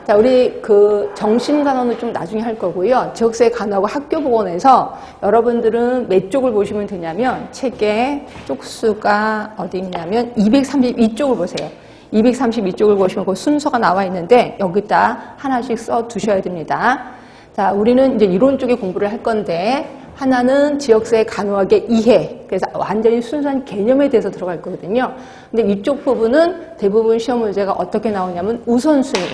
자, 우리 그 정신간호는 좀 나중에 할 거고요. 지역사회 간호하고 학교보건에서 여러분들은 몇 쪽을 보시면 되냐면 책에 쪽수가 어디 있냐면 232쪽을 보세요. 232쪽을 보시면 그 순서가 나와 있는데 여기다 하나씩 써 두셔야 됩니다. 자, 우리는 이제 이론 쪽에 공부를 할 건데 하나는 지역사회 간호학의 이해, 그래서 완전히 순수한 개념에 대해서 들어갈 거거든요. 근데 이쪽 부분은 대부분 시험 문제가 어떻게 나오냐면 우선순위,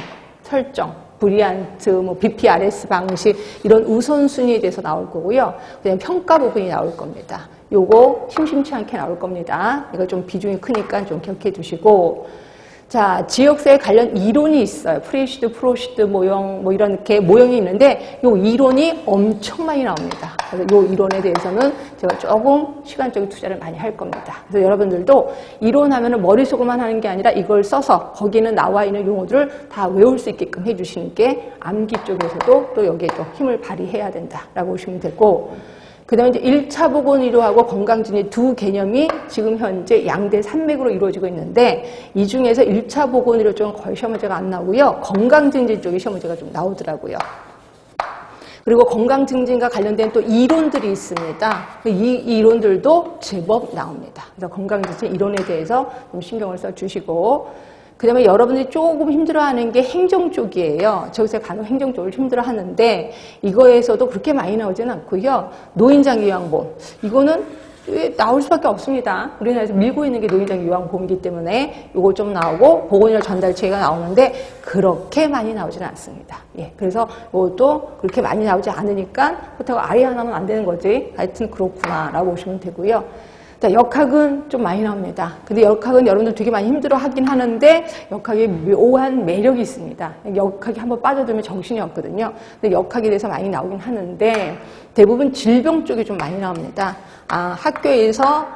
설정, 브리안트, 뭐 BPRS 방식 이런 우선순위에 대해서 나올 거고요. 그다음에 평가 부분이 나올 겁니다. 요거 심심치 않게 나올 겁니다. 이거 좀 비중이 크니까 좀 기억해 두시고. 자, 지역사회 관련 이론이 있어요. 프레시드, 프로시드 모형, 뭐 이렇게 모형이 있는데 요 이론이 엄청 많이 나옵니다. 그래서 요 이론에 대해서는 제가 조금 시간적인 투자를 많이 할 겁니다. 그래서 여러분들도 이론하면은 머릿속으로만 하는 게 아니라 이걸 써서 거기는 나와 있는 용어들을 다 외울 수 있게끔 해주시는 게 암기 쪽에서도 또 여기에 또 힘을 발휘해야 된다라고 보시면 되고, 그 다음에 이제 1차 보건의료하고 건강증진 두 개념이 지금 현재 양대 산맥으로 이루어지고 있는데 이 중에서 1차 보건의료 쪽은 거의 시험 문제가 안 나오고요. 건강증진 쪽에 시험 문제가 좀 나오더라고요. 그리고 건강증진과 관련된 또 이론들이 있습니다. 이 이론들도 제법 나옵니다. 그래서 건강증진 이론에 대해서 좀 신경을 써주시고, 그 다음에 여러분들이 조금 힘들어하는 게 행정 쪽이에요. 지역사회 간호 행정 쪽을 힘들어하는데 이거에서도 그렇게 많이 나오지는 않고요. 노인장 요양보험 이거는 나올 수밖에 없습니다. 우리나라에서 밀고 있는 게 노인장 요양보험이기 때문에 이거 좀 나오고 보건의료 전달체가 나오는데 그렇게 많이 나오지는 않습니다. 예, 그래서 이것도 그렇게 많이 나오지 않으니까 그렇다고 아예 하나는 안 되는 거지. 하여튼 그렇구나라고 보시면 되고요. 자, 역학은 좀 많이 나옵니다. 근데 역학은 여러분들 되게 많이 힘들어 하긴 하는데 역학에 묘한 매력이 있습니다. 역학이 한번 빠져들면 정신이 없거든요. 근데 역학에 대해서 많이 나오긴 하는데 대부분 질병 쪽이 좀 많이 나옵니다. 학교에서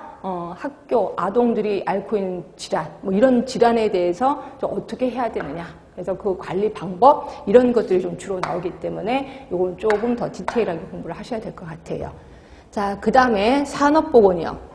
학교 아동들이 앓고 있는 질환, 뭐 이런 질환에 대해서 좀 어떻게 해야 되느냐. 그래서 그 관리 방법 이런 것들이 좀 주로 나오기 때문에 이건 조금 더 디테일하게 공부를 하셔야 될 것 같아요. 자, 그 다음에 산업보건이요.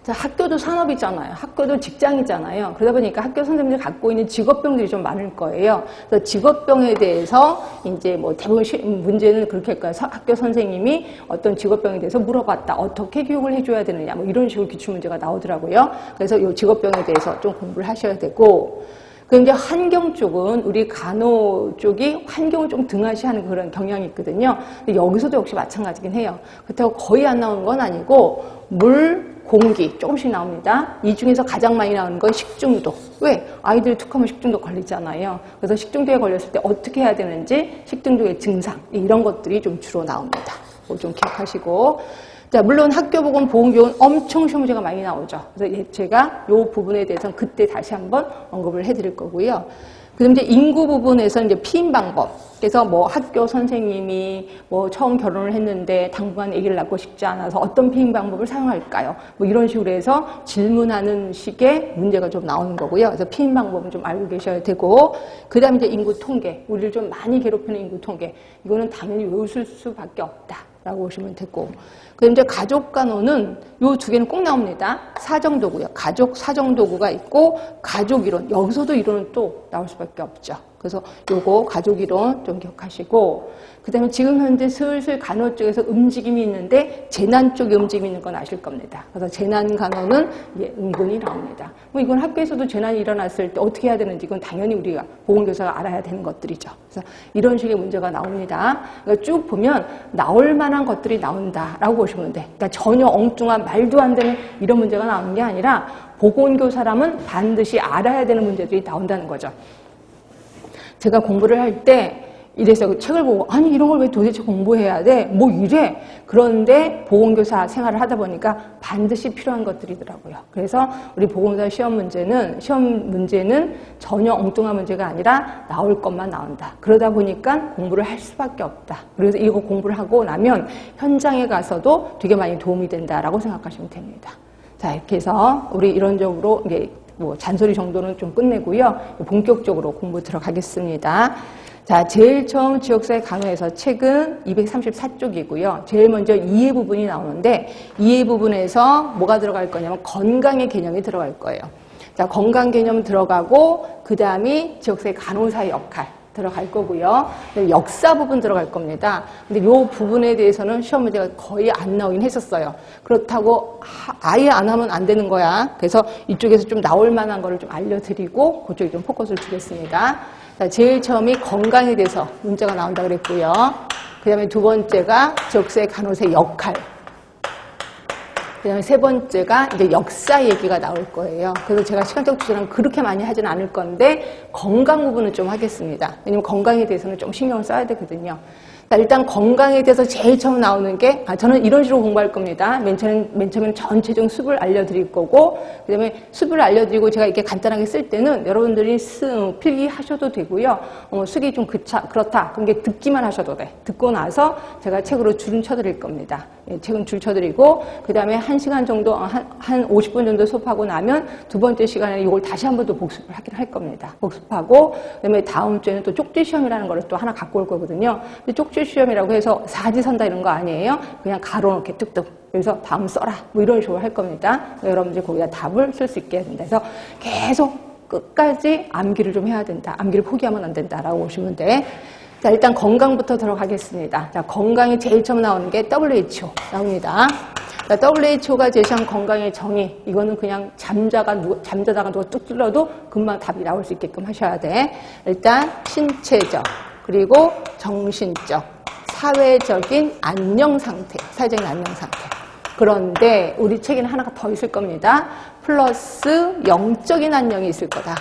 자, 학교도 산업이잖아요. 학교도 직장이잖아요. 그러다 보니까 학교 선생님들이 갖고 있는 직업병들이 좀 많을 거예요. 그래서 직업병에 대해서 이제 뭐 대부분 문제는 그렇게 할 거예요. 학교 선생님이 어떤 직업병에 대해서 물어봤다. 어떻게 교육을 해줘야 되느냐. 뭐 이런 식으로 기출문제가 나오더라고요. 그래서 이 직업병에 대해서 좀 공부를 하셔야 되고, 그럼 이제 환경 쪽은 우리 간호 쪽이 환경을 좀 등한시하는 그런 경향이 있거든요. 근데 여기서도 역시 마찬가지긴 해요. 그렇다고 거의 안 나오는 건 아니고 물, 공기 조금씩 나옵니다. 이 중에서 가장 많이 나오는 건 식중독. 왜? 아이들이 툭 하면 식중독 걸리잖아요. 그래서 식중독에 걸렸을 때 어떻게 해야 되는지 식중독의 증상 이런 것들이 좀 주로 나옵니다. 좀 기억하시고. 자, 물론 학교보건 보건교육은 엄청 시험 문제가 많이 나오죠. 그래서 제가 이 부분에 대해서는 그때 다시 한번 언급을 해드릴 거고요. 그다음 이제 인구 부분에서 이제 피임 방법. 그래서 뭐 학교 선생님이 뭐 처음 결혼을 했는데 당분간 아기를 낳고 싶지 않아서 어떤 피임 방법을 사용할까요? 뭐 이런 식으로 해서 질문하는 식의 문제가 좀 나오는 거고요. 그래서 피임 방법은 좀 알고 계셔야 되고, 그다음 이제 인구 통계. 우리를 좀 많이 괴롭히는 인구 통계. 이거는 당연히 외우실 수밖에 없다라고 보시면 되고. 그다음 이제 가족 간호는 요 두 개는 꼭 나옵니다. 사정도구요. 가족 사정도구가 있고 가족 이론. 여기서도 이론은 또 나올 수밖에 없죠. 그래서 요거 가족 이론 좀 기억하시고, 그 다음에 지금 현재 슬슬 간호 쪽에서 움직임이 있는데 재난 쪽에 움직임이 있는 건 아실 겁니다. 그래서 재난 간호는 은근히 나옵니다. 뭐 이건 학교에서도 재난이 일어났을 때 어떻게 해야 되는지 이건 당연히 우리가 보건교사가 알아야 되는 것들이죠. 그래서 이런 식의 문제가 나옵니다. 그러니까 쭉 보면 나올 만한 것들이 나온다라고 보시면 돼. 그러니까 전혀 엉뚱한 말도 안 되는 이런 문제가 나오는 게 아니라 보건교사라면 반드시 알아야 되는 문제들이 나온다는 거죠. 제가 공부를 할 때 이래서 책을 보고 아니 이런 걸 왜 도대체 공부해야 돼? 뭐 이래. 그런데 보건교사 생활을 하다 보니까 반드시 필요한 것들이더라고요. 그래서 우리 보건교사 시험 문제는 전혀 엉뚱한 문제가 아니라 나올 것만 나온다. 그러다 보니까 공부를 할 수밖에 없다. 그래서 이거 공부를 하고 나면 현장에 가서도 되게 많이 도움이 된다라고 생각하시면 됩니다. 자, 이렇게 해서 우리 이론적으로 이게 뭐 잔소리 정도는 좀 끝내고요. 본격적으로 공부 들어가겠습니다. 자, 제일 처음 지역사회 간호에서 책은 234쪽이고요. 제일 먼저 이해 부분이 나오는데 이해 부분에서 뭐가 들어갈 거냐면 건강의 개념이 들어갈 거예요. 자, 건강 개념 들어가고 그 다음이 지역사회 간호사의 역할 들어갈 거고요. 역사 부분 들어갈 겁니다. 근데 이 부분에 대해서는 시험 문제가 거의 안 나오긴 했었어요. 그렇다고 아예 안 하면 안 되는 거야. 그래서 이쪽에서 좀 나올 만한 거를 좀 알려드리고 그쪽에 좀 포커스를 주겠습니다. 자, 제일 처음이 건강에 대해서 문제가 나온다 그랬고요. 그 다음에 두 번째가 지역사회 간호사의 역할. 그 다음에 세 번째가 이제 역사 얘기가 나올 거예요. 그래서 제가 시간적 추진은 그렇게 많이 하지는 않을 건데 건강 부분은 좀 하겠습니다. 왜냐면 건강에 대해서는 좀 신경을 써야 되거든요. 자, 일단 건강에 대해서 제일 처음 나오는 게 저는 이런 식으로 공부할 겁니다. 맨 처음에는 전체적인 숲을 알려드릴 거고 그 다음에 숲을 알려드리고 제가 이렇게 간단하게 쓸 때는 여러분들이 필기하셔도 되고요. 쓰기 좀 그렇다. 그럼 이게 듣기만 하셔도 돼. 듣고 나서 제가 책으로 줄은 쳐드릴 겁니다. 예, 책은 줄 쳐드리고 그 다음에 1시간 정도 한 50분 정도 수업하고 나면 두 번째 시간에 이걸 다시 한 번 더 복습을 하긴 할 겁니다. 복습하고 그 다음에 다음 주에는 또 쪽지 시험이라는 걸 또 하나 갖고 올 거거든요. 근데 쪽지 시험이라고 해서 사지선다 이런 거 아니에요. 그냥 가로놓게 뚝뚝. 그래서 다음 써라. 뭐 이런 식으로 할 겁니다. 여러분들이 거기다 답을 쓸 수 있게 해야 된다. 그래서 계속 끝까지 암기를 좀 해야 된다. 암기를 포기하면 안 된다라고 보시면 돼. 자, 일단 건강부터 들어가겠습니다. 자, 건강이 제일 처음 나오는 게 WHO 나옵니다. 자, WHO가 제시한 건강의 정의. 이거는 그냥 잠자다가 누가 뚝 뚫어도 금방 답이 나올 수 있게끔 하셔야 돼. 일단 신체적, 그리고 정신적, 사회적인 안녕 상태. 사회적인 안녕 상태. 그런데 우리 책에는 하나가 더 있을 겁니다. 플러스 영적인 안녕이 있을 거다.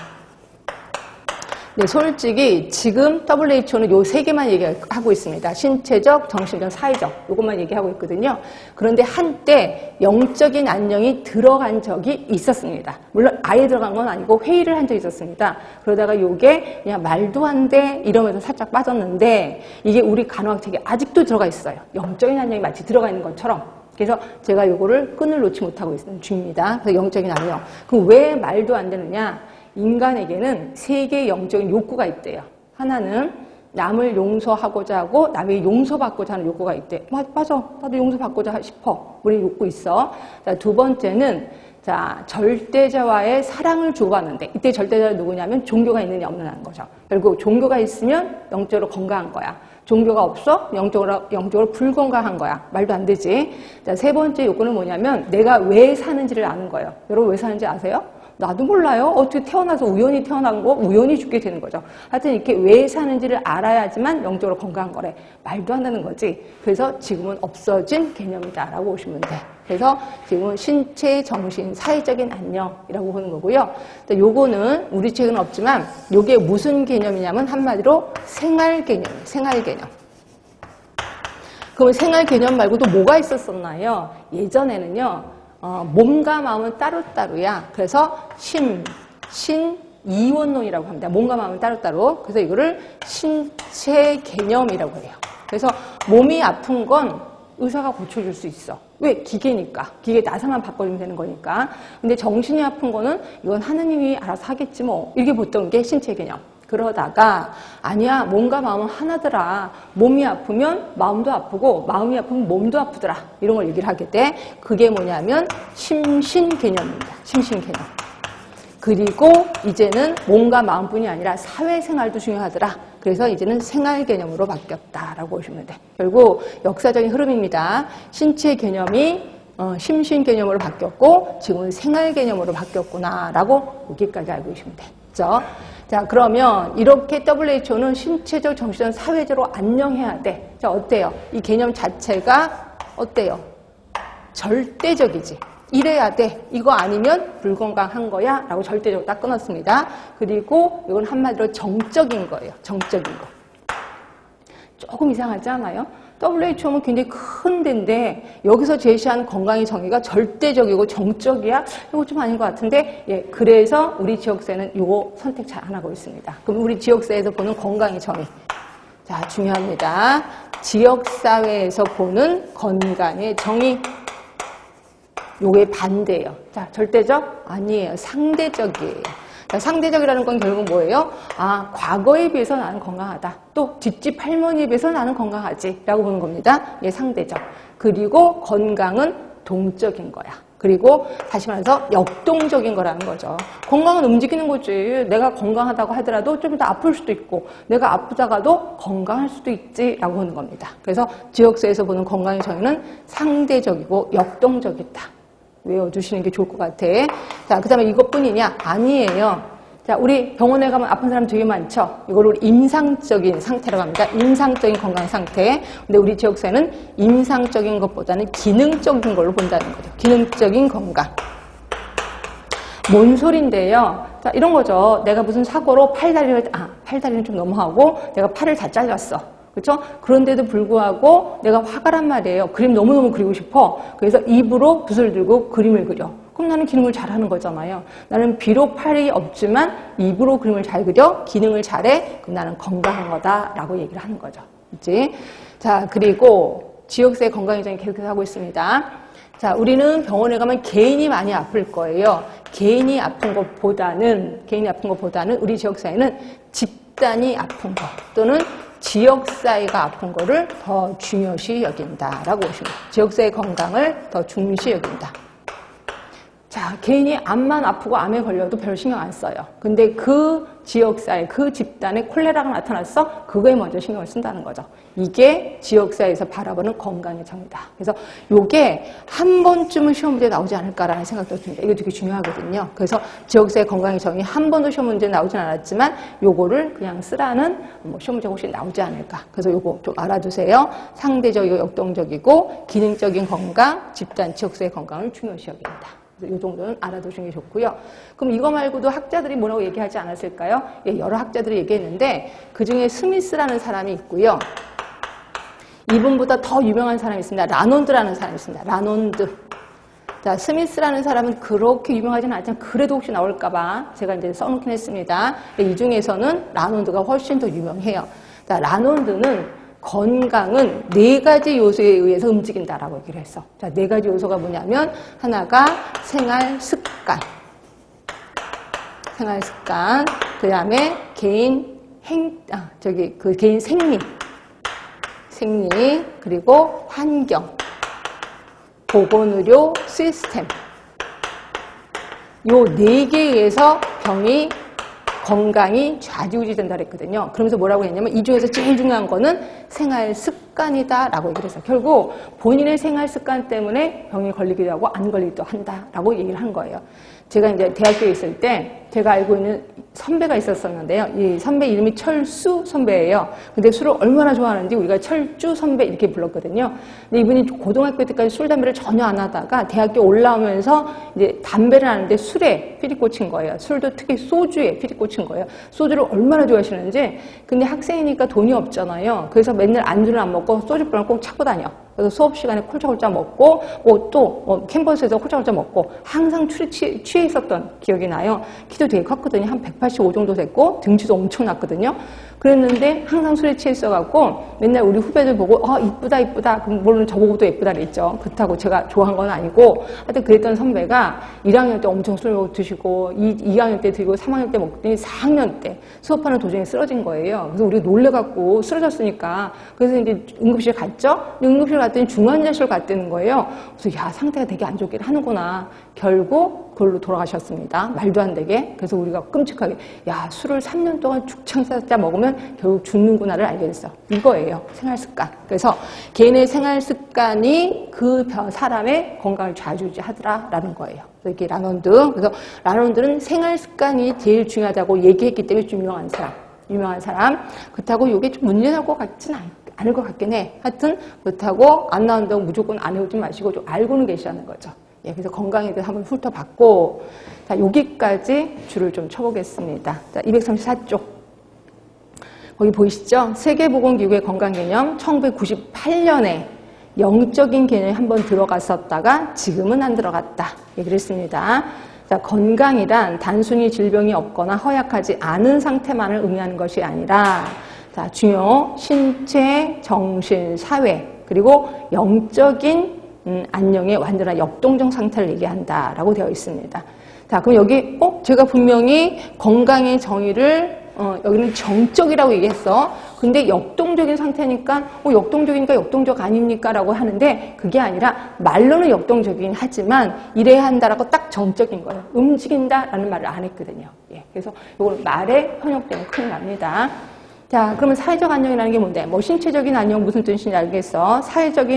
네, 솔직히 지금 WHO는 요 세 개만 얘기하고 있습니다. 신체적, 정신적, 사회적 요것만 얘기하고 있거든요. 그런데 한때 영적인 안녕이 들어간 적이 있었습니다. 물론 아예 들어간 건 아니고 회의를 한 적이 있었습니다. 그러다가 요게 그냥 말도 안 돼 이러면서 살짝 빠졌는데 이게 우리 간호학 책에 아직도 들어가 있어요. 영적인 안녕이 마치 들어가 있는 것처럼. 그래서 제가 요거를 끈을 놓지 못하고 있는 중입니다. 그래서 영적인 안녕. 그럼 왜 말도 안 되느냐? 인간에게는 세 개의 영적인 욕구가 있대요. 하나는 남을 용서하고자 하고 남이 용서받고자 하는 욕구가 있대. 맞아. 나도 용서받고자 싶어. 우리 욕구 있어. 자, 두 번째는 자, 절대자와의 사랑을 주고받는데 이때 절대자가 누구냐면 종교가 있느냐 없느냐는 거죠. 결국 종교가 있으면 영적으로 건강한 거야. 종교가 없어? 영적으로 불건강한 거야. 말도 안 되지. 자, 세 번째 욕구는 뭐냐면 내가 왜 사는지를 아는 거예요. 여러분 왜 사는지 아세요? 나도 몰라요. 어떻게 태어나서 우연히 태어난 거 우연히 죽게 되는 거죠. 하여튼 이렇게 왜 사는지를 알아야지만 영적으로 건강한 거래. 말도 안 되는 거지. 그래서 지금은 없어진 개념이다라고 보시면 돼. 그래서 지금은 신체, 정신, 사회적인 안녕이라고 보는 거고요. 요거는 우리 책은 없지만 요게 무슨 개념이냐면 한마디로 생활 개념이에요. 생활 개념. 그럼 생활 개념 말고도 뭐가 있었었나요? 예전에는요. 몸과 마음은 따로따로야. 그래서 이원론이라고 합니다. 몸과 마음은 따로따로. 그래서 이거를 신체 개념이라고 해요. 그래서 몸이 아픈 건 의사가 고쳐줄 수 있어. 왜? 기계니까. 기계 나사만 바꿔주면 되는 거니까. 근데 정신이 아픈 거는 이건 하느님이 알아서 하겠지 뭐. 이렇게 보던 게 신체 개념. 그러다가 아니야 몸과 마음은 하나더라. 몸이 아프면 마음도 아프고 마음이 아프면 몸도 아프더라. 이런 걸 얘기를 하게 돼. 그게 뭐냐면 심신 개념입니다. 심신 개념. 그리고 이제는 몸과 마음뿐이 아니라 사회생활도 중요하더라. 그래서 이제는 생활 개념으로 바뀌었다라고 보시면 돼. 결국 역사적인 흐름입니다. 신체 개념이 심신 개념으로 바뀌었고 지금은 생활 개념으로 바뀌었구나라고 여기까지 알고 계시면 돼. 그렇죠? 자, 그러면 이렇게 WHO는 신체적, 정신적, 사회적으로 안녕해야 돼. 자, 어때요? 이 개념 자체가 어때요? 절대적이지. 이래야 돼. 이거 아니면 불건강한 거야. 라고 절대적으로 딱 끊었습니다. 그리고 이건 한마디로 정적인 거예요. 정적인 거. 조금 이상하지 않아요? WHO는 굉장히 큰 데인데 여기서 제시한 건강의 정의가 절대적이고 정적이야? 이거 좀 아닌 것 같은데 예, 그래서 우리 지역사회는 이거 선택 잘 안 하고 있습니다. 그럼 우리 지역사회에서 보는 건강의 정의. 자, 중요합니다. 지역사회에서 보는 건강의 정의. 요게 반대예요. 자, 절대적? 아니에요. 상대적이에요. 자, 상대적이라는 건 결국 뭐예요? 아, 과거에 비해서 나는 건강하다. 또 뒷집 할머니에 비해서 나는 건강하지. 라고 보는 겁니다. 예, 상대적. 그리고 건강은 동적인 거야. 그리고 다시 말해서 역동적인 거라는 거죠. 건강은 움직이는 거지. 내가 건강하다고 하더라도 좀 이따 아플 수도 있고 내가 아프다가도 건강할 수도 있지라고 하는 겁니다. 그래서 지역사회에서 보는 건강의 정의는 상대적이고 역동적이다. 외워두시는 게 좋을 것 같아. 자, 그 다음에 이것뿐이냐? 아니에요. 자, 우리 병원에 가면 아픈 사람 되게 많죠? 이걸 우리 임상적인 상태라고 합니다. 임상적인 건강 상태. 근데 우리 지역사회는 임상적인 것보다는 기능적인 걸로 본다는 거죠. 기능적인 건강. 뭔 소린데요? 자, 이런 거죠. 내가 무슨 사고로 팔다리는 좀 너무하고 내가 팔을 다 잘랐어. 그렇죠? 그런데도 불구하고 내가 화가 난 말이에요. 그림 너무너무 그리고 싶어. 그래서 입으로 붓을 들고 그림을 그려. 그럼 나는 기능을 잘하는 거잖아요. 나는 비록 팔이 없지만 입으로 그림을 잘 그려, 기능을 잘해. 그럼 나는 건강한 거다라고 얘기를 하는 거죠. 그치? 자, 그리고 지역사회 건강의정이 계속해서 하고 있습니다. 자, 우리는 병원에 가면 개인이 많이 아플 거예요. 개인이 아픈 것보다는 우리 지역사회는 집단이 아픈 것 또는 지역사회가 아픈 거를 더 중요시 여긴다라고 보시면 지역사회 건강을 더 중시 여긴다. 자, 개인이 암만 아프고 암에 걸려도 별 신경 안 써요. 근데 그 지역사회, 그 집단에 콜레라가 나타났어? 그거에 먼저 신경을 쓴다는 거죠. 이게 지역사회에서 바라보는 건강의 정의다. 그래서 이게 한 번쯤은 시험 문제에 나오지 않을까라는 생각도 듭니다. 이거 되게 중요하거든요. 그래서 지역사회 건강의 정의 한 번도 시험 문제에 나오진 않았지만 요거를 그냥 쓰라는 시험 문제 혹시 나오지 않을까. 그래서 요거 좀 알아두세요. 상대적이고 역동적이고 기능적인 건강, 집단, 지역사회 건강을 중요시 여긴다. 이 정도는 알아두시는 게 좋고요. 그럼 이거 말고도 학자들이 뭐라고 얘기하지 않았을까요? 예, 여러 학자들이 얘기했는데 그중에 스미스라는 사람이 있고요. 이분보다 더 유명한 사람이 있습니다. 라논드라는 사람이 있습니다. 라논드. 자, 스미스라는 사람은 그렇게 유명하지는 않지만 그래도 혹시 나올까봐 제가 이제 써놓긴 했습니다. 이 중에서는 라논드가 훨씬 더 유명해요. 자, 라논드는 건강은 4가지 요소에 의해서 움직인다라고 얘기를 했어. 자, 4가지 요소가 뭐냐면 하나가 생활 습관, 그 다음에 개인 개인 생리, 그리고 환경, 보건의료 시스템. 요 4개에 의해서 건강이 좌지우지된다 그랬거든요. 그러면서 뭐라고 했냐면 이 중에서 제일 중요한 거는 생활 습관이다라고 얘기를 해서 결국 본인의 생활 습관 때문에 병이 걸리기도 하고 안 걸리기도 한다라고 얘기를 한 거예요. 제가 이제 대학교에 있을 때 제가 알고 있는 선배가 있었었는데요. 이 선배 이름이 철수 선배예요. 근데 술을 얼마나 좋아하는지 우리가 철주 선배 이렇게 불렀거든요. 근데 이분이 고등학교 때까지 술, 담배를 전혀 안 하다가 대학교 올라오면서 이제 담배를 하는데 술에 피리 꽂힌 거예요. 술도 특히 소주에 피리 꽂힌 거예요. 소주를 얼마나 좋아하시는지. 근데 학생이니까 돈이 없잖아요. 그래서 맨날 안주를 안 먹고 소주병을 꼭 찾고 다녀. 그래서 수업 시간에 콜짝콜짝 먹고 또 캠퍼스에서 콜짝콜짝 먹고 항상 취해 있었던 기억이 나요. 키도 되게 컸거든요. 한 185 정도 됐고 등치도 엄청났거든요. 그랬는데 항상 술에 취해 있어갖고 맨날 우리 후배들 보고 이쁘다 그럼 물론 저보고도 예쁘다 그랬죠. 그렇다고 제가 좋아한 건 아니고 하여튼 그랬던 선배가 1학년 때 엄청 술 드시고 2학년 때 드시고 3학년 때 먹더니 4학년 때 수업하는 도중에 쓰러진 거예요. 그래서 우리가 놀래갖고 쓰러졌으니까 그래서 이제 응급실 갔죠. 응급실 갔더니 중환자실 갔다는 거예요. 그래서 야, 상태가 되게 안 좋긴 하는구나. 결국 그걸로 돌아가셨습니다. 말도 안 되게. 그래서 우리가 끔찍하게 야, 술을 3년 동안 죽창 쌌자 먹으면 결국 죽는구나를 알게 됐어. 이거예요. 생활습관. 그래서 개인의 생활습관이 그 사람의 건강을 좌지우지하더라라는 거예요. 그래서 이게 라논드. 그래서 라논드는 생활습관이 제일 중요하다고 얘기했기 때문에 좀 유명한 사람. 그렇다고 이게 좀 문제 날 것 같지는 않을 것 같긴 해. 하여튼 그렇다고 안 나온다고 무조건 안 해오지 마시고 좀 알고는 계시라는 거죠. 예, 그래서 건강에 대해서 한번 훑어봤고, 자, 여기까지 줄을 좀 쳐보겠습니다. 자, 234쪽. 거기 보이시죠? 세계보건기구의 건강개념 1998년에 영적인 개념이 한번 들어갔었다가 지금은 안 들어갔다. 얘기를 했습니다. 자, 건강이란 단순히 질병이 없거나 허약하지 않은 상태만을 의미하는 것이 아니라 자, 중요, 신체, 정신, 사회, 그리고 영적인 안녕의 완전한 역동적 상태를 얘기한다라고 되어 있습니다. 자, 그럼 여기 제가 분명히 건강의 정의를 여기는 정적이라고 얘기했어. 근데 역동적인 상태니까 역동적이니까 역동적 아닙니까? 라고 하는데 그게 아니라 말로는 역동적이긴 하지만 이래야 한다라고 딱 정적인 거예요. 움직인다라는 말을 안 했거든요. 예, 그래서 이걸 말에 현역되면 큰일 납니다. 자, 그러면 사회적 안녕이라는 게 뭔데? 뭐 신체적인 안녕 무슨 뜻인지 알겠어?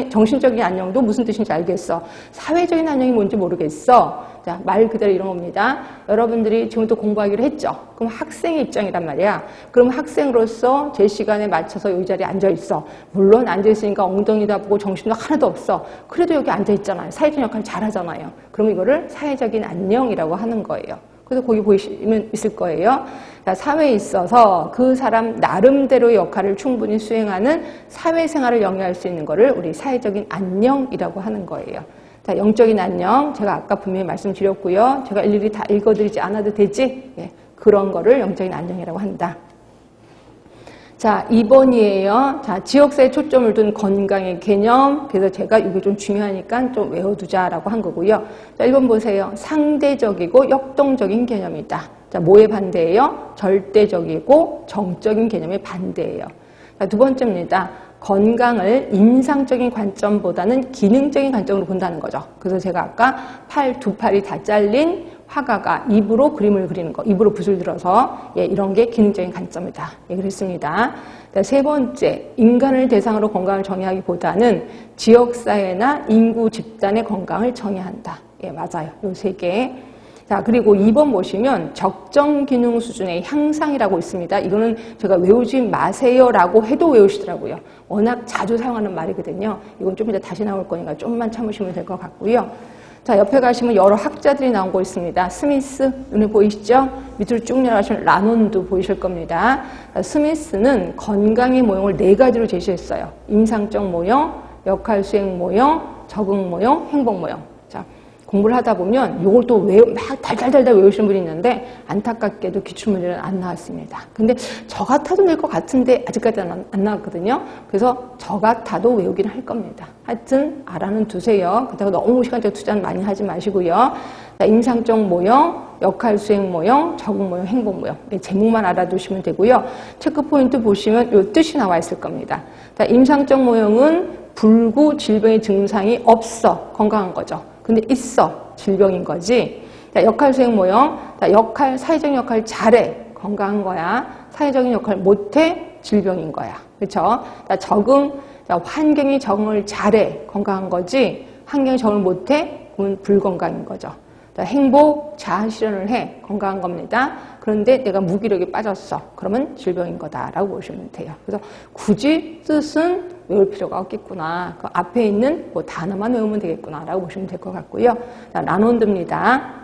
정신적인 안녕도 무슨 뜻인지 알겠어? 사회적인 안녕이 뭔지 모르겠어? 자, 말 그대로 이런 겁니다. 여러분들이 지금부터 공부하기로 했죠? 그럼 학생의 입장이란 말이야. 그럼 학생으로서 제 시간에 맞춰서 이 자리에 앉아있어. 물론 앉아있으니까 엉덩이도 아프고 정신도 하나도 없어. 그래도 여기 앉아있잖아요. 사회적 역할 잘하잖아요. 그럼 이거를 사회적인 안녕이라고 하는 거예요. 그래서 거기 보시면 있을 거예요. 자, 사회에 있어서 그 사람 나름대로의 역할을 충분히 수행하는 사회생활을 영위할 수 있는 거를 우리 사회적인 안녕이라고 하는 거예요. 자, 영적인 안녕 제가 아까 분명히 말씀드렸고요. 제가 일일이 다 읽어드리지 않아도 되지? 예, 그런 거를 영적인 안녕이라고 한다. 자, 2번이에요. 자, 지역사회에 초점을 둔 건강의 개념. 그래서 제가 이게 좀 중요하니까 좀 외워두자라고 한 거고요. 자, 1번 보세요. 상대적이고 역동적인 개념이다. 자, 뭐의 반대예요? 절대적이고 정적인 개념의 반대예요. 자, 두 번째입니다. 건강을 임상적인 관점보다는 기능적인 관점으로 본다는 거죠. 그래서 제가 아까 두 팔이 다 잘린 화가가 입으로 그림을 그리는 거, 입으로 붓을 들어서 예, 이런 게 기능적인 관점이다. 예, 그랬습니다. 세 번째, 인간을 대상으로 건강을 정의하기보다는 지역사회나 인구 집단의 건강을 정의한다. 예, 맞아요. 요 세 개. 자, 그리고 2번 보시면 적정 기능 수준의 향상이라고 있습니다. 이거는 제가 외우지 마세요라고 해도 외우시더라고요. 워낙 자주 사용하는 말이거든요. 이건 좀 이제 다시 나올 거니까 좀만 참으시면 될 것 같고요. 자, 옆에 가시면 여러 학자들이 나온 거 있습니다. 스미스, 눈에 보이시죠? 밑으로 쭉 내려가시면 라논도 보이실 겁니다. 자, 스미스는 건강의 모형을 4가지로 제시했어요. 임상적 모형, 역할 수행 모형, 적응 모형, 행복 모형. 자, 공부를 하다 보면 이걸 또 막 달달달달 외우시는 분이 있는데 안타깝게도 기출문제는 안 나왔습니다. 근데 저 같아도 낼 것 같은데 아직까지는 안 나왔거든요. 그래서 저 같아도 외우긴 할 겁니다. 하여튼 알아는 두세요. 그렇다고 너무 시간적 투자는 많이 하지 마시고요. 자, 임상적 모형, 역할 수행 모형, 적응 모형, 행복 모형. 제목만 알아두시면 되고요. 체크 포인트 보시면 이 뜻이 나와 있을 겁니다. 자, 임상적 모형은 불구 질병의 증상이 없어. 건강한 거죠. 근데 있어. 질병인 거지. 자, 역할 수행 모형. 자, 사회적 역할 잘해. 건강한 거야. 사회적인 역할 못해. 질병인 거야. 그렇죠? 자, 적응. 자, 환경이 적응을 잘해. 건강한 거지. 환경이 적응을 못해. 그건 불건강인 거죠. 자, 행복, 자아 실현을 해. 건강한 겁니다. 그런데 내가 무기력에 빠졌어. 그러면 질병인 거다라고 보시면 돼요. 그래서 굳이 뜻은 외울 필요가 없겠구나. 그 앞에 있는 뭐 단어만 외우면 되겠구나라고 보시면 될 것 같고요. 자, 라논드입니다.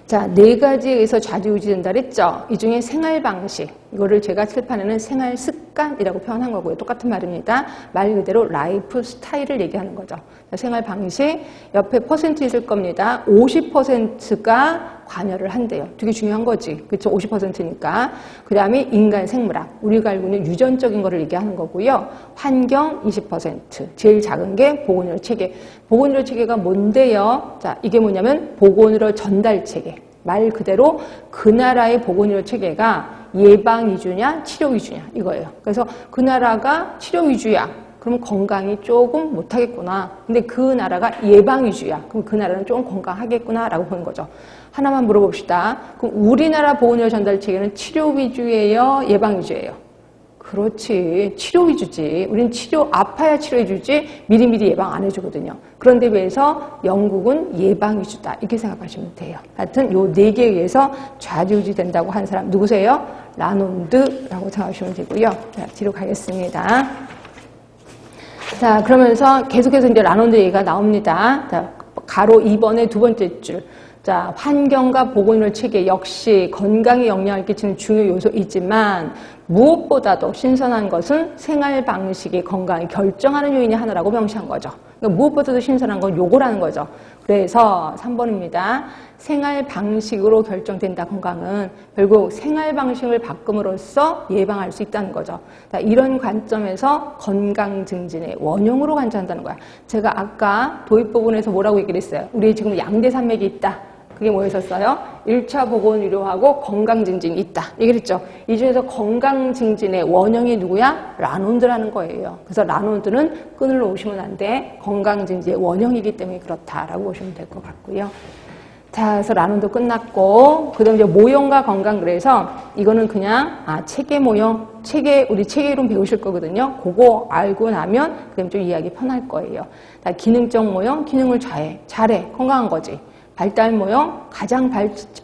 자, 4가지에 의해서 좌지우지된다 그랬죠? 이 중에 생활 방식, 이거를 제가 칠판에는 생활 습관이라고 표현한 거고요. 똑같은 말입니다. 말 그대로 라이프 스타일을 얘기하는 거죠. 자, 생활 방식, 옆에 퍼센트 있을 겁니다. 50%가 관여를 한대요. 되게 중요한 거지. 그렇죠? 50%니까. 그 다음에 인간 생물학, 우리가 알고 있는 유전적인 거를 얘기하는 거고요. 환경 20%, 제일 작은 게 보건의료 체계. 보건의료 체계가 뭔데요? 자, 이게 뭐냐면 보건의료 전달 체계. 말 그대로 그 나라의 보건의료 체계가 예방 위주냐 치료 위주냐 이거예요. 그래서 그 나라가 치료 위주야. 그럼 건강이 조금 못하겠구나. 근데 그 나라가 예방 위주야. 그럼 그 나라는 조금 건강하겠구나 라고 보는 거죠. 하나만 물어봅시다. 그럼 우리나라 보건의료 전달 체계는 치료 위주예요? 예방 위주예요? 그렇지. 치료 위주지. 우린 아파야 치료해주지 미리미리 예방 안 해주거든요. 그런데 비해서 영국은 예방 위주다. 이렇게 생각하시면 돼요. 하여튼 요 4개에 의해서 좌지우지 된다고 하는 사람 누구세요? 라논드라고 생각하시면 되고요. 자, 뒤로 가겠습니다. 자, 그러면서 계속해서 이제 라논드 얘기가 나옵니다. 자, 가로 2번의 두 번째 줄. 자, 환경과 보건의료 체계 역시 건강에 영향을 끼치는 중요 요소이지만 무엇보다도 신선한 것은 생활 방식이 건강을 결정하는 요인이 하나라고 명시한 거죠. 그러니까 무엇보다도 신선한 건 요거라는 거죠. 그래서 3번입니다. 생활 방식으로 결정된다 건강은 결국 생활 방식을 바꿈으로써 예방할 수 있다는 거죠. 자, 이런 관점에서 건강 증진의 원형으로 관찰한다는 거야. 제가 아까 도입 부분에서 뭐라고 얘기를 했어요? 우리 지금 양대 산맥이 있다. 그게 뭐였었어요? 1차 보건의료하고 건강증진이 있다. 얘기했죠. 이 중에서 건강증진의 원형이 누구야? 라논드라는 거예요. 그래서 라논드는 끈을 놓으시면 안 돼. 건강증진의 원형이기 때문에 그렇다라고 보시면 될 것 같고요. 자, 그래서 라논도 끝났고, 그 다음에 이제 모형과 건강, 그래서 이거는 그냥, 체계 모형, 우리 체계 이론 배우실 거거든요. 그거 알고 나면, 그 다음에 좀 이해하기 편할 거예요. 자, 기능적 모형, 기능을 잘해, 건강한 거지. 발달 모형, 가장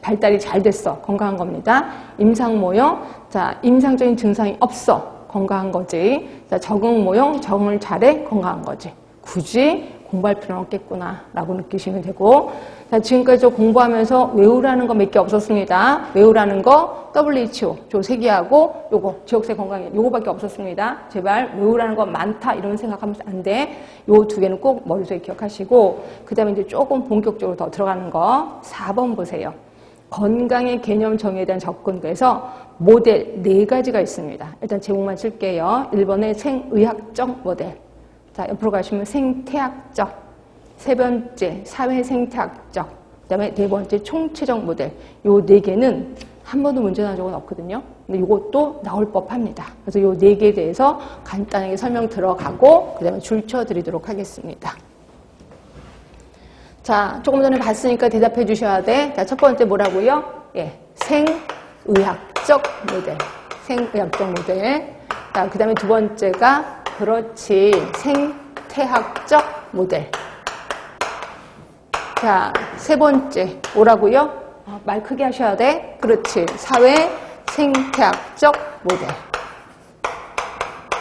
발달이 잘 됐어, 건강한 겁니다. 임상 모형, 자, 임상적인 증상이 없어, 건강한 거지. 자, 적응 모형, 적응을 잘해, 건강한 거지. 굳이 공부할 필요는 없겠구나 라고 느끼시면 되고, 자, 지금까지 저 공부하면서 외우라는 거 몇 개 없었습니다. 외우라는 거 WHO 저 세 개하고 요거 지역세 건강에 요거밖에 없었습니다. 제발 외우라는 거 많다 이런 생각하면 안 돼. 요 두 개는 꼭 머릿속에 기억하시고, 그 다음에 이제 조금 본격적으로 더 들어가는 거 4번 보세요. 건강의 개념 정의에 대한 접근. 그래서 모델 4가지가 있습니다. 일단 제목만 칠게요. 1번에 생의학적 모델, 자, 옆으로 가시면 생태학적, 세 번째 사회생태학적, 그 다음에 네 번째 총체적 모델. 요 4개는 한 번도 문제 나온 적은 없거든요. 근데 이것도 나올 법합니다. 그래서 요 4개에 대해서 간단하게 설명 들어가고, 그 다음에 줄쳐 드리도록 하겠습니다. 자, 조금 전에 봤으니까 대답해 주셔야 돼. 자, 첫 번째 뭐라고요? 예, 생의학적 모델. 생의학적 모델. 자, 그 다음에 두 번째가 그렇지, 생태학적 모델. 자, 세 번째 뭐라고요? 말 크게 하셔야 돼. 그렇지, 사회 생태학적 모델.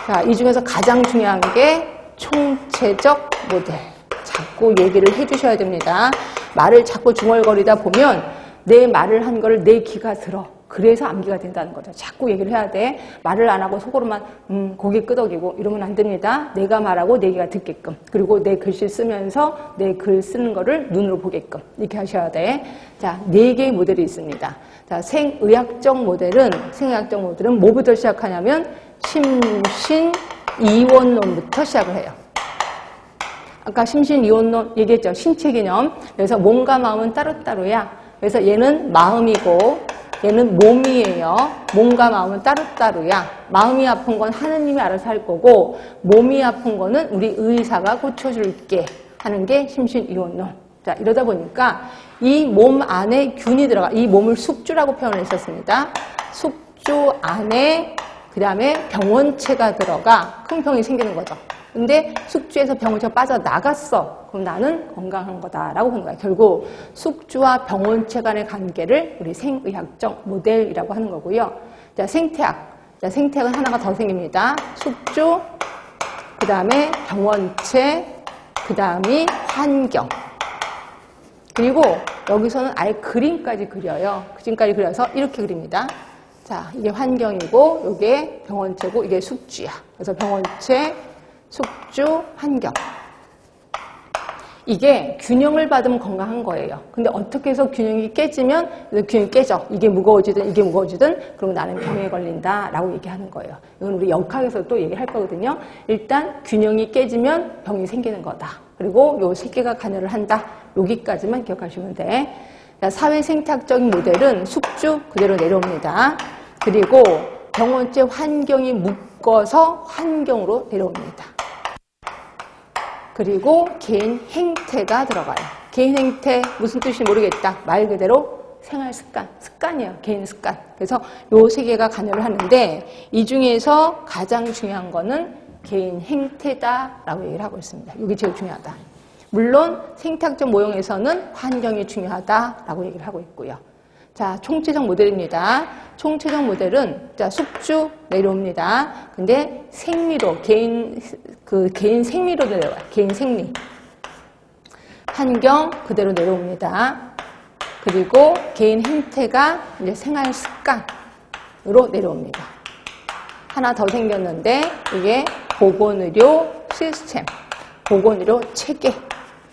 자, 이 중에서 가장 중요한 게 총체적 모델. 자꾸 얘기를 해주셔야 됩니다. 말을 자꾸 중얼거리다 보면 내 말을 한 거를 내 귀가 들어. 그래서 암기가 된다는 거죠. 자꾸 얘기를 해야 돼. 말을 안 하고 속으로만 고개 끄덕이고 이러면 안 됩니다. 내가 말하고 내 귀가 듣게끔. 그리고 내 글씨 쓰면서 내 글 쓰는 거를 눈으로 보게끔. 이렇게 하셔야 돼. 자, 4개의 모델이 있습니다. 자, 생의학적 모델은 뭐부터 시작하냐면 심신이원론부터 시작을 해요. 아까 심신이원론 얘기했죠. 신체 개념. 그래서 몸과 마음은 따로따로야. 그래서 얘는 마음이고 얘는 몸이에요. 몸과 마음은 따로따로야. 마음이 아픈 건 하느님이 알아서 할 거고, 몸이 아픈 거는 우리 의사가 고쳐줄게 하는 게 심신이원론. 자, 이러다 보니까 이 몸 안에 균이 들어가. 이 몸을 숙주라고 표현을 했었습니다. 숙주 안에 그 다음에 병원체가 들어가 큰 병이 생기는 거죠. 근데 숙주에서 병원체가 빠져나갔어. 그럼 나는 건강한 거다라고 보는 거야. 결국 숙주와 병원체 간의 관계를 우리 생의학적 모델이라고 하는 거고요. 자, 생태학. 자, 생태학은 하나가 더 생깁니다. 숙주, 그 다음에 병원체, 그 다음이 환경. 그리고 여기서는 아예 그림까지 그려요. 그림까지 그려서 이렇게 그립니다. 자, 이게 환경이고, 이게 병원체고, 이게 숙주야. 그래서 병원체, 숙주, 환경. 이게 균형을 받으면 건강한 거예요. 근데 어떻게 해서 균형이 깨지면 균형이 깨져. 이게 무거워지든 그러면 나는 병에 걸린다라고 얘기하는 거예요. 이건 우리 역학에서 또 얘기할 거거든요. 일단 균형이 깨지면 병이 생기는 거다. 그리고 요 3개가 관여를 한다. 여기까지만 기억하시면 돼. 자, 사회생태학적인 모델은 숙주 그대로 내려옵니다. 그리고 병원체 환경이 묶어서 환경으로 내려옵니다. 그리고 개인 행태가 들어가요. 개인 행태 무슨 뜻인지 모르겠다. 말 그대로 생활 습관, 습관이에요. 개인 습관. 그래서 요 3개가 관여를 하는데 이 중에서 가장 중요한 거는 개인 행태다라고 얘기를 하고 있습니다. 이게 제일 중요하다. 물론 생태학적 모형에서는 환경이 중요하다라고 얘기를 하고 있고요. 자, 총체적 모델입니다. 총체적 모델은 자, 숙주 내려옵니다. 근데 생리로 개인 생리로 내려와요. 개인 생리. 환경 그대로 내려옵니다. 그리고 개인 행태가 이제 생활 습관으로 내려옵니다. 하나 더 생겼는데 이게 보건의료 시스템, 보건의료 체계.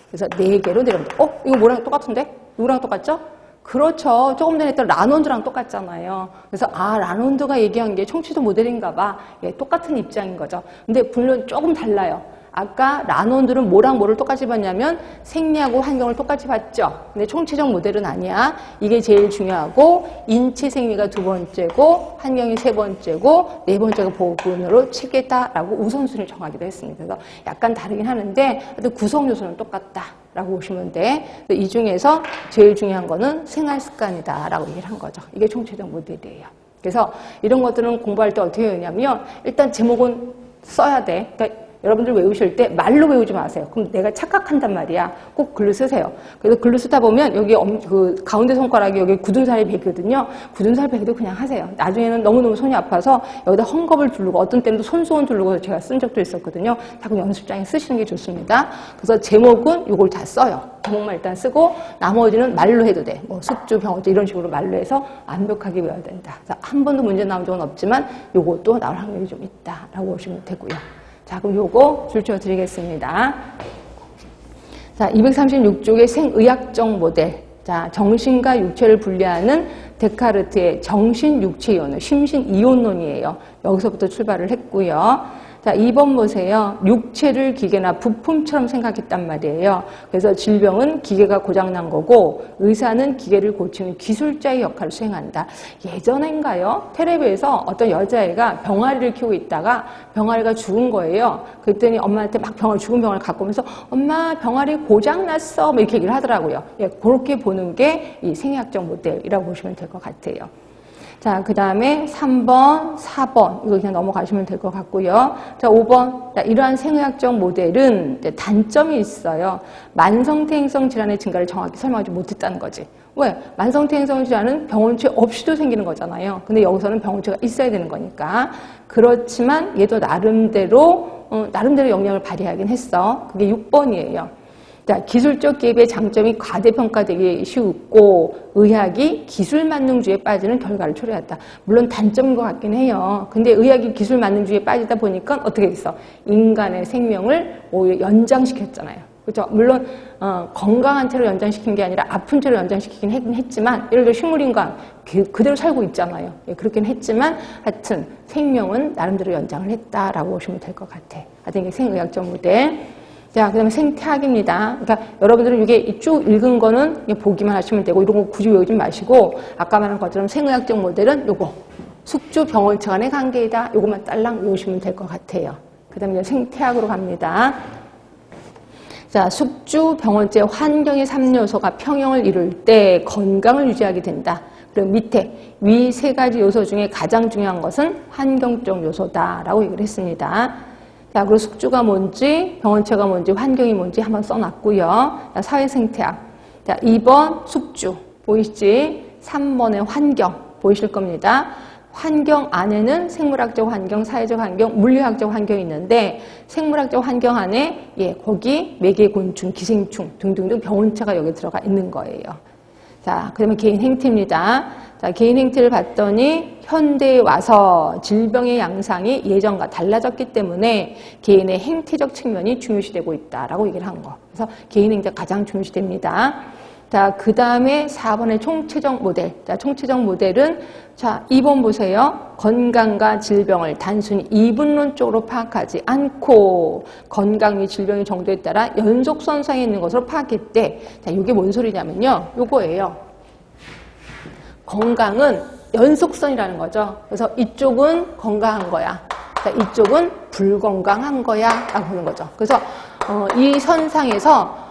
그래서 4개로 내려옵니다. 이거 뭐랑 똑같은데? 이거랑 똑같죠? 그렇죠. 조금 전에 했던 라논드랑 똑같잖아요. 그래서 라논드가 얘기한 게 총체적 모델인가 봐. 예, 똑같은 입장인 거죠. 근데 물론 조금 달라요. 아까 라논들은 뭐랑 뭐를 똑같이 봤냐면 생리하고 환경을 똑같이 봤죠. 근데 총체적 모델은 아니야. 이게 제일 중요하고 인체 생리가 두 번째고 환경이 세 번째고 네 번째가 보건으로 체계다라고 우선순위를 정하기도 했습니다. 그래서 약간 다르긴 하는데 구성 요소는 똑같다라고 보시면 돼. 이 중에서 제일 중요한 거는 생활 습관이다라고 얘기를 한 거죠. 이게 총체적 모델이에요. 그래서 이런 것들은 공부할 때 어떻게 해야냐면 일단 제목은 써야 돼. 그러니까 여러분들 외우실 때 말로 외우지 마세요. 그럼 내가 착각한단 말이야. 꼭 글로 쓰세요. 그래서 글로 쓰다 보면 여기 그 가운데 손가락이 여기 굳은살이 배거든요. 굳은살 배기도 그냥 하세요. 나중에는 너무너무 손이 아파서 여기다 헝겊을 두르고 어떤 때는 손수건 두르고 제가 쓴 적도 있었거든요. 다 그 연습장에 쓰시는 게 좋습니다. 그래서 제목은 요걸 다 써요. 제목만 일단 쓰고 나머지는 말로 해도 돼. 뭐 숙주, 병어주 이런 식으로 말로 해서 완벽하게 외워야 된다. 그래서 한 번도 문제 나온 적은 없지만 요것도 나올 확률이 좀 있다라고 보시면 되고요. 자, 그럼 요거 줄쳐 드리겠습니다. 자, 236쪽의 생의학적 모델. 자, 정신과 육체를 분리하는 데카르트의 정신-육체-이론은 심신-이론론이에요. 여기서부터 출발을 했고요. 자, 2번 보세요. 육체를 기계나 부품처럼 생각했단 말이에요. 그래서 질병은 기계가 고장난 거고 의사는 기계를 고치는 기술자의 역할을 수행한다. 예전인가요? 텔레비에서 어떤 여자애가 병아리를 키우고 있다가 병아리가 죽은 거예요. 그랬더니 엄마한테 막 죽은 병아리를 갖고 오면서 엄마 병아리 고장났어 뭐 이렇게 얘기를 하더라고요. 예, 그렇게 보는 게 이 생의학적 모델이라고 보시면 될 것 같아요. 자, 그 다음에 3번, 4번 이거 그냥 넘어가시면 될 것 같고요. 자, 5번. 자, 이러한 생의학적 모델은 이제 단점이 있어요. 만성퇴행성 질환의 증가를 정확히 설명하지 못했다는 거지. 왜? 만성퇴행성 질환은 병원체 없이도 생기는 거잖아요. 근데 여기서는 병원체가 있어야 되는 거니까. 그렇지만 얘도 나름대로 영향을 발휘하긴 했어. 그게 6번이에요. 자, 기술적 기업의 장점이 과대평가되기 쉽고 의학이 기술 만능주의에 빠지는 결과를 초래했다. 물론 단점인 것 같긴 해요. 근데 의학이 기술 만능주의에 빠지다 보니까 어떻게 됐어? 인간의 생명을 오히려 연장시켰잖아요. 그렇죠? 물론 건강한 채로 연장시킨 게 아니라 아픈 채로 연장시키긴 했지만 예를 들어 식물인간 그대로 살고 있잖아요. 예, 그렇긴 했지만 하여튼 생명은 나름대로 연장을 했다라고 보시면 될 것 같아. 하여튼 이게 생의학적 모델. 자, 그 다음에 생태학입니다. 그러니까 여러분들은 이게 쭉 읽은 거는 그냥 보기만 하시면 되고 이런 거 굳이 외우지 마시고 아까 말한 것처럼 생의학적 모델은 요거 숙주 병원체 간의 관계이다. 요것만 딸랑 외우시면 될 것 같아요. 그 다음에 생태학으로 갑니다. 자, 숙주 병원체 환경의 3요소가 평형을 이룰 때 건강을 유지하게 된다. 그리고 밑에 위 세 가지 요소 중에 가장 중요한 것은 환경적 요소다라고 얘기를 했습니다. 자, 그리고 숙주가 뭔지, 병원체가 뭔지, 환경이 뭔지 한번 써놨고요. 자, 사회생태학. 자, 2번 숙주 보이시지? 3번의 환경 보이실 겁니다. 환경 안에는 생물학적 환경, 사회적 환경, 물리학적 환경이 있는데 생물학적 환경 안에 거기 매개 곤충, 기생충 등등등 병원체가 여기 들어가 있는 거예요. 자, 그러면 개인 행태입니다. 자, 개인 행태를 봤더니 현대에 와서 질병의 양상이 예전과 달라졌기 때문에 개인의 행태적 측면이 중요시되고 있다라고 얘기를 한 거. 그래서 개인 행태가 가장 중요시됩니다. 자, 그 다음에 4번의 총체적 모델. 자, 총체적 모델은 자, 2번 보세요. 건강과 질병을 단순히 이분론적으로 파악하지 않고 건강 및 질병의 정도에 따라 연속선상에 있는 것으로 파악했대. 자, 이게 뭔 소리냐면요. 요거예요. 건강은 연속선이라는 거죠. 그래서 이쪽은 건강한 거야. 자, 이쪽은 불건강한 거야. 라고 보는 거죠. 그래서 이 선상에서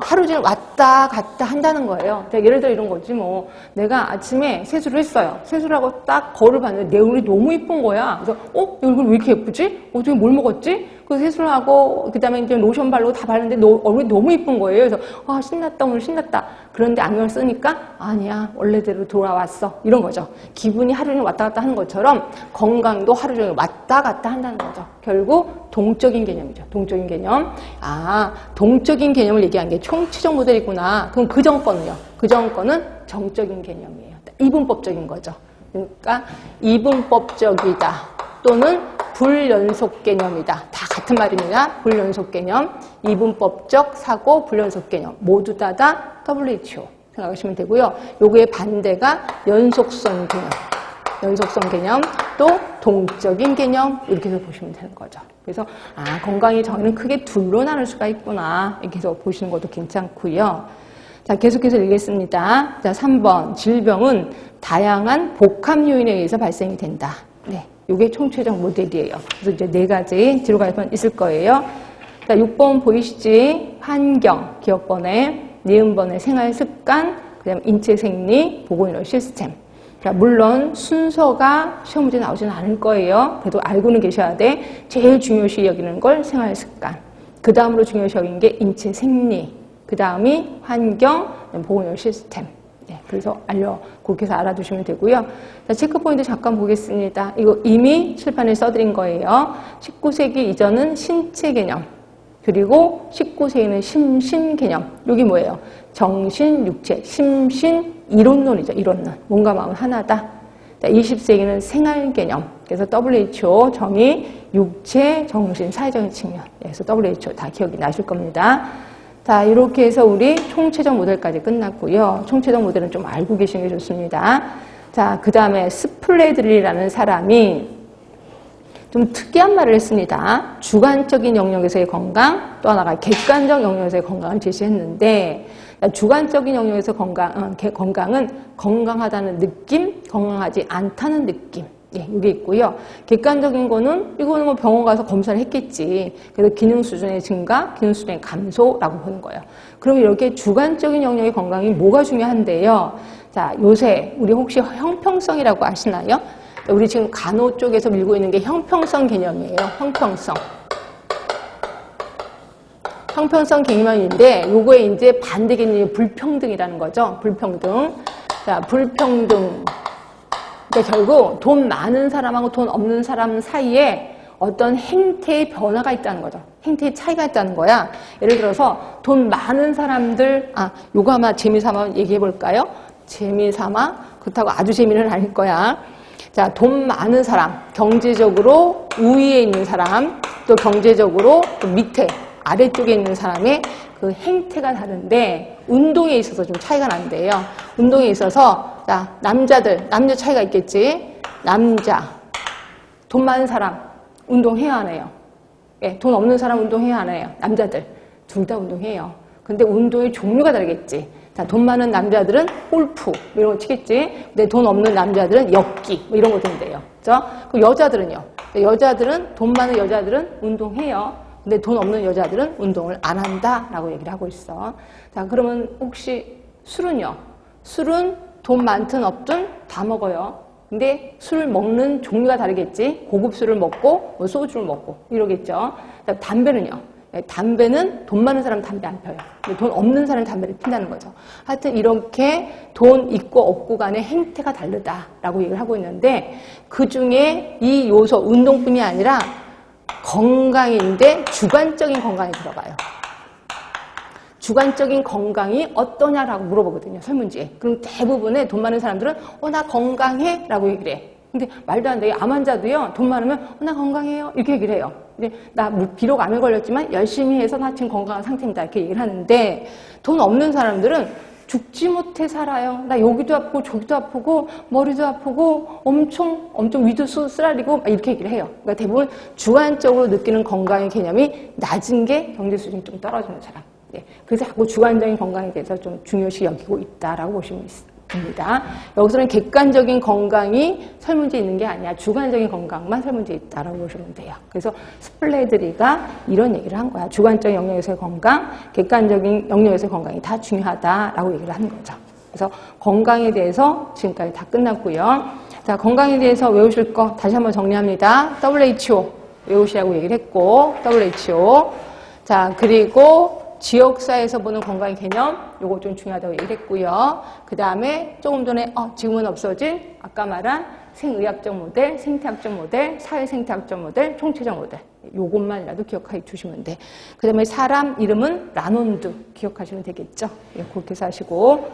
하루 종일 왔다 갔다 한다는 거예요. 예를 들어 이런 거지 뭐. 내가 아침에 세수를 했어요. 세수를 하고 딱 거울을 봤는데 내 얼굴이 너무 예쁜 거야. 그래서 내 얼굴 왜 이렇게 예쁘지? 어떻게 뭘 먹었지? 그래서 세수를 하고 그다음에 이제 로션 바르고 다 바르는데 얼굴이 너무 예쁜 거예요. 그래서 신났다 오늘 신났다. 그런데 안경을 쓰니까 아니야 원래대로 돌아왔어. 이런 거죠. 기분이 하루 종일 왔다 갔다 하는 것처럼 건강도 하루 종일 왔다 갔다 한다는 거죠. 결국 동적인 개념이죠. 동적인 개념. 동적인 개념을 얘기한 게 총체적 모델이구나. 그럼 그전 거는요. 그전 거는 정적인 개념이에요. 이분법적인 거죠. 그러니까 이분법적이다 또는 불연속 개념이다. 다 같은 말입니다. 불연속 개념, 이분법적 사고, 불연속 개념 모두 다 WHO 생각하시면 되고요. 요거의 반대가 연속성 개념. 연속성 개념 또 동적인 개념 이렇게 해서 보시면 되는 거죠. 그래서 건강의 정의는 크게 둘로 나눌 수가 있구나 이렇게 해서 보시는 것도 괜찮고요. 자, 계속해서 읽겠습니다. 자, 3번 질병은 다양한 복합 요인에 의해서 발생이 된다. 네, 이게 총체적 모델이에요. 그래서 이제 4가지 뒤로 가면 있을 거예요. 자, 6번 보이시지? 환경, 기억번에, 니은번에 생활 습관, 그다음 인체 생리, 보건의료 시스템. 자, 물론 순서가 시험 문제 나오지는 않을 거예요. 그래도 알고는 계셔야 돼. 제일 중요시 여기는 걸 생활 습관. 그 다음으로 중요시 여기는 게 인체 생리. 그 다음이 환경, 보건의료 시스템. 네, 그래서 그렇게 해서 알아두시면 되고요. 자, 체크포인트 잠깐 보겠습니다. 이거 이미 칠판에 써드린 거예요. 19세기 이전은 신체 개념. 그리고 19세기는 심신 개념. 여기 뭐예요? 정신, 육체, 심신, 이론론이죠. 이론론. 몸과 마음은 하나다. 20세기는 생활 개념. 그래서 WHO 정의, 육체, 정신, 사회적인 측면. 그래서 WHO 다 기억이 나실 겁니다. 자, 이렇게 해서 우리 총체적 모델까지 끝났고요. 총체적 모델은 좀 알고 계시는 게 좋습니다. 자, 그 다음에 스플레드리라는 사람이 좀 특이한 말을 했습니다. 주관적인 영역에서의 건강, 또 하나가 객관적 영역에서의 건강을 제시했는데, 주관적인 영역에서 건강은 건강하다는 느낌, 건강하지 않다는 느낌. 예, 이게 있고요. 객관적인 거는 이거는 뭐 병원 가서 검사를 했겠지. 그래서 기능 수준의 증가, 기능 수준의 감소라고 보는 거예요. 그럼 이렇게 주관적인 영역의 건강이 뭐가 중요한데요? 자, 요새 우리 혹시 형평성이라고 아시나요? 우리 지금 간호 쪽에서 밀고 있는 게 형평성 개념이에요. 형평성. 형평성 개념인데 요거에 이제 반대 개념이 불평등이라는 거죠. 불평등. 자, 불평등. 그러니까 결국 돈 많은 사람하고 돈 없는 사람 사이에 어떤 행태의 변화가 있다는 거죠. 행태의 차이가 있다는 거야. 예를 들어서 돈 많은 사람들, 요거 아마 재미삼아 얘기해 볼까요? 재미삼아? 그렇다고 아주 재미는 아닐 거야. 자, 돈 많은 사람, 경제적으로 우위에 있는 사람, 또 경제적으로 또 밑에, 아래쪽에 있는 사람의 그 행태가 다른데 운동에 있어서 좀 차이가 난대요. 운동에 있어서 자, 남자 차이가 있겠지. 남자, 돈 많은 사람 운동해야 하네요. 예, 돈 없는 사람 운동해야 하네요. 남자들 둘 다 운동해요. 근데 운동의 종류가 다르겠지. 자, 돈 많은 남자들은 골프 이런 거 치겠지. 근데 돈 없는 남자들은 엮기 뭐 이런 거 된대요. 그죠? 그 여자들은요. 여자들은 돈 많은 여자들은 운동해요. 근데 돈 없는 여자들은 운동을 안 한다라고 얘기를 하고 있어. 자, 그러면 혹시 술은요? 술은 돈 많든 없든 다 먹어요. 근데 술 먹는 종류가 다르겠지. 고급 술을 먹고 뭐 소주를 먹고 이러겠죠. 자, 담배는요? 담배는 돈 많은 사람은 담배 안 펴요. 근데 돈 없는 사람은 담배를 핀다는 거죠. 하여튼 이렇게 돈 있고 없고 간의 행태가 다르다라고 얘기를 하고 있는데 그중에 이 요소 운동뿐이 아니라 건강인데 주관적인 건강이 들어가요. 주관적인 건강이 어떠냐라고 물어보거든요. 설문지에. 그럼 대부분의 돈 많은 사람들은 나 건강해 라고 얘기를 해. 근데 말도 안 돼. 암 환자도요. 돈 많으면 나 건강해요 이렇게 얘기를 해요. 근데 나 비록 암에 걸렸지만 열심히 해서 나 지금 건강한 상태입니다 이렇게 얘기를 하는데 돈 없는 사람들은 죽지 못해 살아요. 나 여기도 아프고 저기도 아프고 머리도 아프고 엄청 위도 쓰라리고 이렇게 얘기를 해요. 그러니까 대부분 주관적으로 느끼는 건강의 개념이 낮은 게 경제 수준이 좀 떨어지는 사람. 예. 그래서 자꾸 주관적인 건강에 대해서 좀 중요시 여기고 있다라고 보시면 됩니다. 여기서는 객관적인 건강이 설문지에 있는 게 아니야. 주관적인 건강만 설문지에 있다라고 보시면 돼요. 그래서 스플레드리가 이런 얘기를 한 거야. 주관적인 영역에서의 건강, 객관적인 영역에서의 건강이 다 중요하다라고 얘기를 하는 거죠. 그래서 건강에 대해서 지금까지 다 끝났고요. 자, 건강에 대해서 외우실 거 다시 한번 정리합니다. WHO 외우시라고 얘기를 했고, WHO. 자, 그리고 지역사회에서 보는 건강의 개념, 요거 좀 중요하다고 얘기를 했고요. 그 다음에 조금 전에 지금은 없어진 아까 말한 생의학적 모델, 생태학적 모델, 사회생태학적 모델, 총체적 모델. 요것만이라도 기억해 주시면 돼. 그 다음에 사람 이름은 라논드 기억하시면 되겠죠. 예, 그렇게 해서 하시고.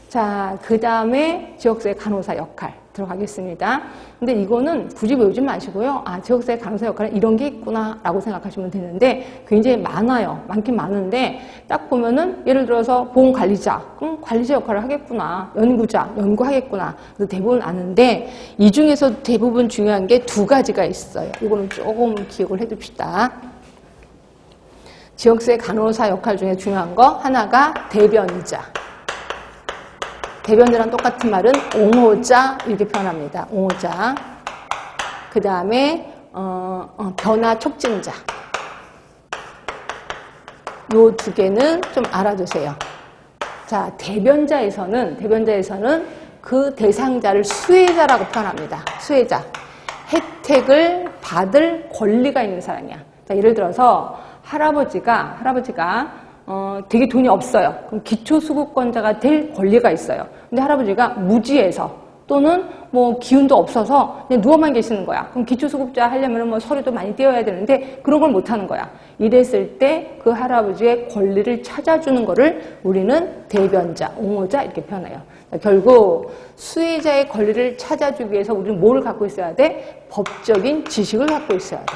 자, 그 다음에 지역사회 간호사 역할. 들어가겠습니다. 근데 이거는 굳이 외우지 마시고요. 아, 지역사회 간호사 역할은 이런 게 있구나 라고 생각하시면 되는데 굉장히 많아요. 많긴 많은데 딱 보면은 예를 들어서 보건관리자, 그럼 관리자 역할을 하겠구나. 연구자, 연구하겠구나. 그래서 대부분 아는데 이 중에서 대부분 중요한 게 두 가지가 있어요. 이거는 조금 기억을 해둡시다. 지역사회 간호사 역할 중에 중요한 거 하나가 대변자. 대변자랑 똑같은 말은 옹호자 이렇게 표현합니다. 옹호자. 그 다음에 변화 촉진자. 요 두 개는 좀 알아두세요. 자, 대변자에서는 그 대상자를 수혜자라고 표현합니다. 수혜자. 혜택을 받을 권리가 있는 사람이야. 자, 예를 들어서 할아버지가 되게 돈이 없어요. 그럼 기초수급권자가 될 권리가 있어요. 근데 할아버지가 무지해서 또는 뭐 기운도 없어서 그냥 누워만 계시는 거야. 그럼 기초수급자 하려면 뭐 서류도 많이 띄워야 되는데 그런 걸 못 하는 거야. 이랬을 때 그 할아버지의 권리를 찾아주는 거를 우리는 대변자, 옹호자 이렇게 표현해요. 결국 수혜자의 권리를 찾아주기 위해서 우리는 뭘 갖고 있어야 돼? 법적인 지식을 갖고 있어야 돼.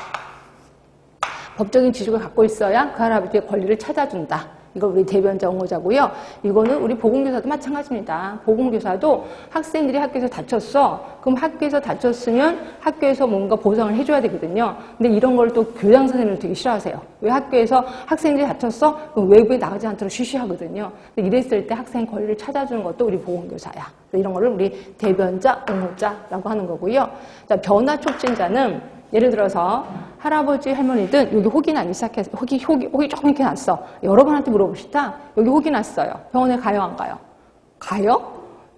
법적인 지식을 갖고 있어야 그 할아버지의 권리를 찾아준다. 이거 우리 대변자 옹호자고요. 이거는 우리 보건교사도 마찬가지입니다. 보건교사도 학생들이 학교에서 다쳤어. 그럼 학교에서 다쳤으면 학교에서 뭔가 보상을 해줘야 되거든요. 근데 이런 걸 또 교장 선생님들 되게 싫어하세요. 왜 학교에서 학생들이 다쳤어? 그럼 외부에 나가지 않도록 쉬쉬하거든요. 근데 이랬을 때 학생 권리를 찾아주는 것도 우리 보건교사야. 이런 거를 우리 대변자 옹호자라고 하는 거고요. 자, 변화 촉진자는 예를 들어서 할아버지 할머니든 여기 혹이 나기 시작해서 혹이 조금 이렇게 났어. 여러분한테 물어봅시다. 여기 혹이 났어요. 병원에 가요 안 가요? 가요?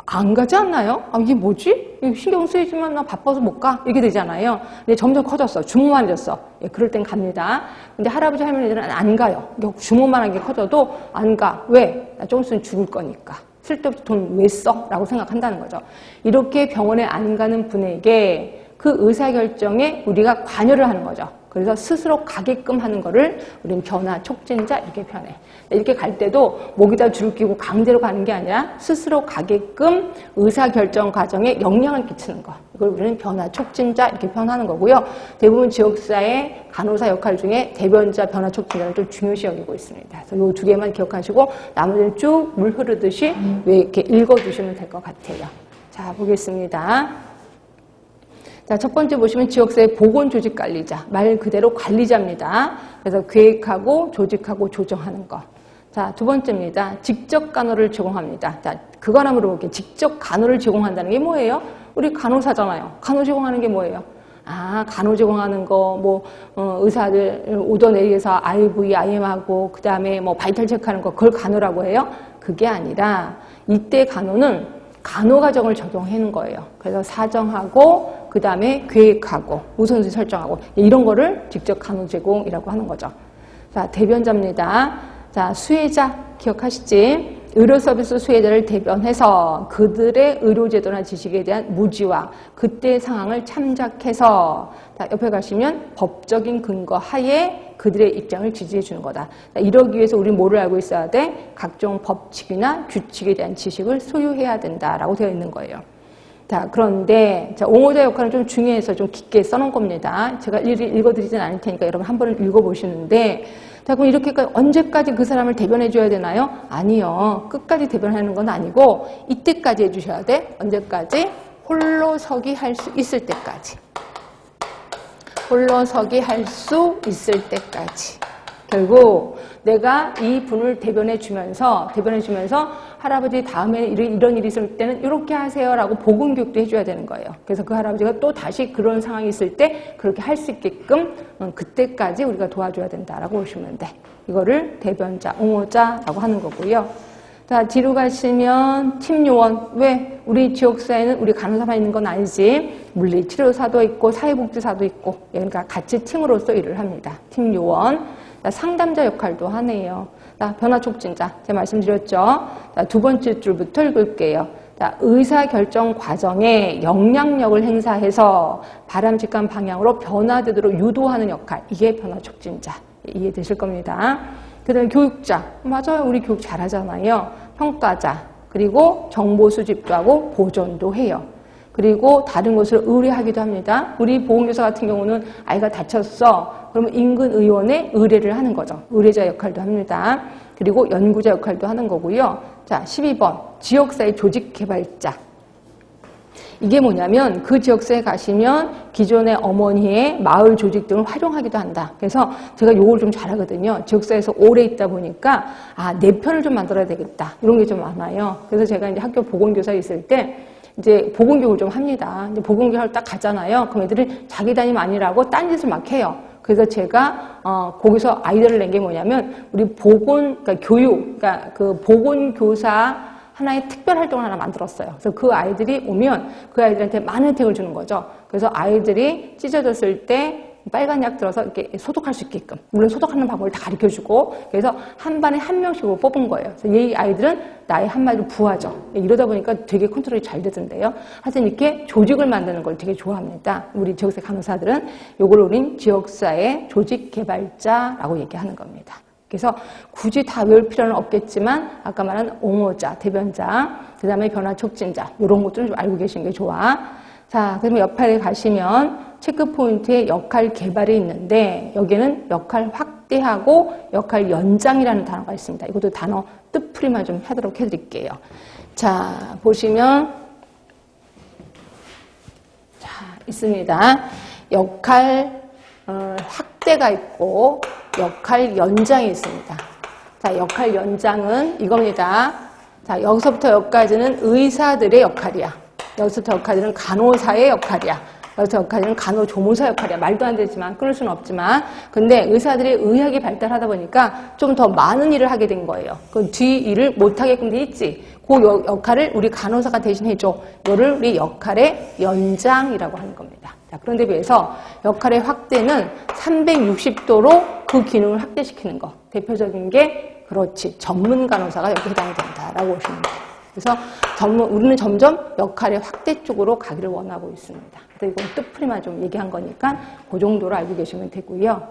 안 가지 않나요? 아, 이게 뭐지? 신경 쓰이지만 나 바빠서 못 가? 이렇게 되잖아요. 근데 점점 커졌어. 주먹만 졌어. 예, 그럴 땐 갑니다. 근데 할아버지 할머니들은 안 가요. 주먹만한 게 커져도 안 가. 왜? 나 조금 있으면 죽을 거니까. 쓸데없이 돈 왜 써? 라고 생각한다는 거죠. 이렇게 병원에 안 가는 분에게 그 의사결정에 우리가 관여를 하는 거죠. 그래서 스스로 가게끔 하는 거를 우리는 변화 촉진자 이렇게 표현해. 이렇게 갈 때도 목에다 줄을 끼고 강제로 가는 게 아니라 스스로 가게끔 의사결정 과정에 영향을 끼치는 거. 이걸 우리는 변화 촉진자 이렇게 표현하는 거고요. 대부분 지역사회 간호사 역할 중에 대변자 변화 촉진자를 좀 중요시 여기고 있습니다. 그래서 이 두 개만 기억하시고 나머지는 쭉 물 흐르듯이 왜 이렇게 읽어두시면 될 것 같아요. 자, 보겠습니다. 자, 첫 번째 보시면 지역사회 보건조직관리자, 말 그대로 관리자입니다. 그래서 계획하고 조직하고 조정하는 거. 자, 두 번째입니다. 직접 간호를 제공합니다. 자, 그거 하나 물어볼게요. 직접 간호를 제공한다는 게 뭐예요? 우리 간호사잖아요. 간호 제공하는 게 뭐예요? 아, 간호 제공하는 거, 의사들 오던 A에서 IV, IM하고, 그 다음에 바이탈 체크하는 거, 그걸 간호라고 해요? 그게 아니라, 이때 간호는 간호 과정을 적용하는 거예요. 그래서 사정하고 그 다음에 계획하고 우선순위 설정하고 이런 거를 직접 간호 제공이라고 하는 거죠. 자, 대변자입니다. 자, 수혜자 기억하시지? 의료 서비스 수혜자를 대변해서 그들의 의료제도나 지식에 대한 무지와 그때의 상황을 참작해서 자, 옆에 가시면 법적인 근거 하에 그들의 입장을 지지해 주는 거다. 자, 이러기 위해서 우리는 뭐를 알고 있어야 돼? 각종 법칙이나 규칙에 대한 지식을 소유해야 된다라고 되어 있는 거예요. 자, 그런데 자, 옹호자 역할은 좀 중요해서 좀 깊게 써놓은 겁니다. 제가 읽어드리진 않을 테니까 여러분 한 번은 읽어보시는데 자, 그럼 이렇게까지 언제까지 그 사람을 대변해 줘야 되나요? 아니요. 끝까지 대변하는 건 아니고 이때까지 해주셔야 돼. 언제까지? 홀로서기 할 수 있을 때까지. 홀로서기 할 수 있을 때까지. 결국 내가 이 분을 대변해 주면서 할아버지 다음에 이런 일이 있을 때는 이렇게 하세요라고 복음 교육도 해줘야 되는 거예요. 그래서 그 할아버지가 또 다시 그런 상황이 있을 때 그렇게 할 수 있게끔 그때까지 우리가 도와줘야 된다라고 보시면 돼. 이거를 대변자, 옹호자라고 하는 거고요. 자, 뒤로 가시면 팀 요원. 왜? 우리 지역사회는 우리 간호사만 있는 건 아니지. 물리치료사도 있고 사회복지사도 있고 그러니까 같이 팀으로서 일을 합니다. 팀 요원. 자, 상담자 역할도 하네요. 자, 변화촉진자. 제가 말씀드렸죠. 자, 두 번째 줄부터 읽을게요. 자, 의사결정 과정에 영향력을 행사해서 바람직한 방향으로 변화되도록 유도하는 역할. 이게 변화촉진자. 이해되실 겁니다. 그 다음에 교육자. 맞아요. 우리 교육 잘하잖아요. 평가자. 그리고 정보 수집도 하고 보존도 해요. 그리고 다른 곳을 의뢰하기도 합니다. 우리 보건교사 같은 경우는 아이가 다쳤어. 그러면 인근 의원에 의뢰를 하는 거죠. 의뢰자 역할도 합니다. 그리고 연구자 역할도 하는 거고요. 자, 12번. 지역사회 조직개발자. 이게 뭐냐면 그 지역사에 가시면 기존의 어머니의 마을 조직 등을 활용하기도 한다. 그래서 제가 요걸 좀 잘하거든요. 지역사에서 오래 있다 보니까 내 편을 좀 만들어야 되겠다. 이런 게 좀 많아요. 그래서 제가 이제 학교 보건교사에 있을 때 이제 보건교육을 좀 합니다. 이제 보건교육을 딱 가잖아요. 그럼 애들이 자기 담임 아니라고 딴짓을 막 해요. 그래서 제가 거기서 아이디어를 낸 게 뭐냐면 우리 그러니까 교육, 그러니까 그 보건교사 하나의 특별 활동을 하나 만들었어요. 그래서 그 아이들이 오면 그 아이들한테 많은 혜택을 주는 거죠. 그래서 아이들이 찢어졌을 때 빨간 약 들어서 이렇게 소독할 수 있게끔, 물론 소독하는 방법을 다 가르쳐주고, 그래서 한 반에 한 명씩으로 뽑은 거예요. 그래서 이 아이들은 나의 한마디로 부하죠. 이러다 보니까 되게 컨트롤이 잘 되던데요. 하여튼 이렇게 조직을 만드는 걸 되게 좋아합니다. 우리 지역사회 간호사들은 요걸 우린 지역사회 조직개발자라고 얘기하는 겁니다. 그래서 굳이 다 외울 필요는 없겠지만 아까 말한 옹호자, 대변자, 그 다음에 변화촉진자 이런 것들은 좀 알고 계시는 게 좋아. 자, 그러면 옆에 가시면 체크포인트에 역할 개발이 있는데 여기는 역할 확대하고 역할 연장이라는 단어가 있습니다. 이것도 단어 뜻풀이만 좀 하도록 해드릴게요. 자, 보시면 자 있습니다. 역할 확대가 있고 역할 연장이 있습니다. 자, 역할 연장은 이겁니다. 자, 여기서부터 여기까지는 의사들의 역할이야. 여기서부터 여기까지는 간호사의 역할이야. 여기서 여기까지는 간호조무사 역할이야. 말도 안 되지만 끊을 수는 없지만 근데 의사들의 의학이 발달하다 보니까 좀 더 많은 일을 하게 된 거예요. 그 뒤 일을 못하게끔 돼 있지. 그 역할을 우리 간호사가 대신해줘. 이거를 우리 역할의 연장이라고 하는 겁니다. 자, 그런데 비해서 역할의 확대는 360도로 그 기능을 확대시키는 거. 대표적인 게 그렇지. 전문 간호사가 여기 해당이 된다라고 보시면 돼요. 그래서 우리는 점점 역할의 확대 쪽으로 가기를 원하고 있습니다. 그래서 이건 뜻풀이만 좀 얘기한 거니까 그 정도로 알고 계시면 되고요.